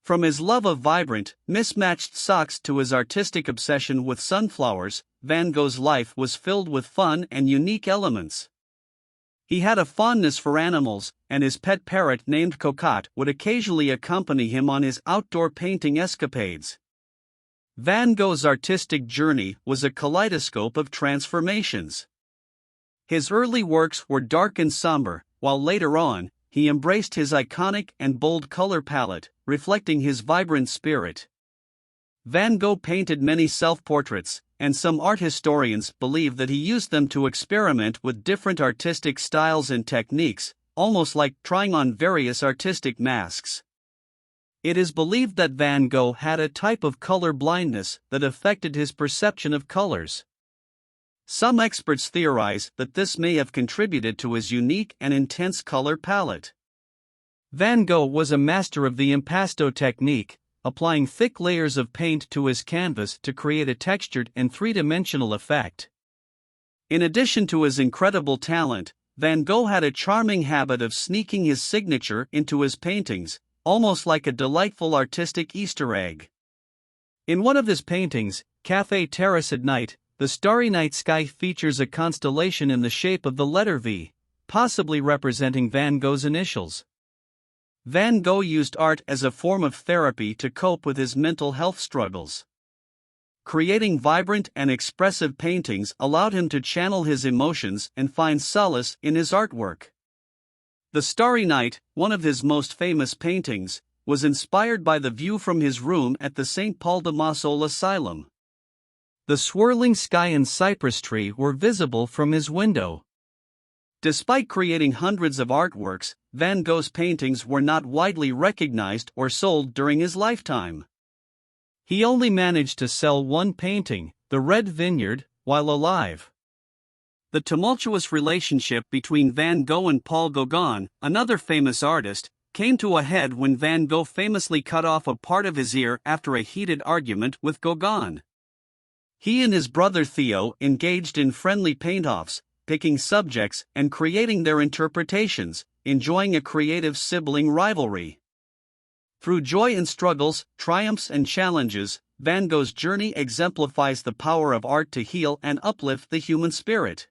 From his love of vibrant, mismatched socks to his artistic obsession with sunflowers, Van Gogh's life was filled with fun and unique elements. He had a fondness for animals, and his pet parrot named Cocotte would occasionally accompany him on his outdoor painting escapades. Van Gogh's artistic journey was a kaleidoscope of transformations. His early works were dark and somber, while later on, he embraced his iconic and bold color palette, reflecting his vibrant spirit. Van Gogh painted many self-portraits, and some art historians believe that he used them to experiment with different artistic styles and techniques, almost like trying on various artistic masks. It is believed that Van Gogh had a type of color blindness that affected his perception of colors. Some experts theorize that this may have contributed to his unique and intense color palette. Van Gogh was a master of the impasto technique, applying thick layers of paint to his canvas to create a textured and three-dimensional effect. In addition to his incredible talent, Van Gogh had a charming habit of sneaking his signature into his paintings, almost like a delightful artistic Easter egg. In one of his paintings, Café Terrace at Night, the starry night sky features a constellation in the shape of the letter V, possibly representing Van Gogh's initials. Van Gogh used art as a form of therapy to cope with his mental health struggles. Creating vibrant and expressive paintings allowed him to channel his emotions and find solace in his artwork. The Starry Night, one of his most famous paintings, was inspired by the view from his room at the St. Paul de Massol Asylum. The swirling sky and cypress tree were visible from his window. Despite creating hundreds of artworks, Van Gogh's paintings were not widely recognized or sold during his lifetime. He only managed to sell one painting, The Red Vineyard, while alive. The tumultuous relationship between Van Gogh and Paul Gauguin, another famous artist, came to a head when Van Gogh famously cut off a part of his ear after a heated argument with Gauguin. He and his brother Theo engaged in friendly paint-offs, picking subjects and creating their interpretations, enjoying a creative sibling rivalry. Through joy and struggles, triumphs and challenges, Van Gogh's journey exemplifies the power of art to heal and uplift the human spirit.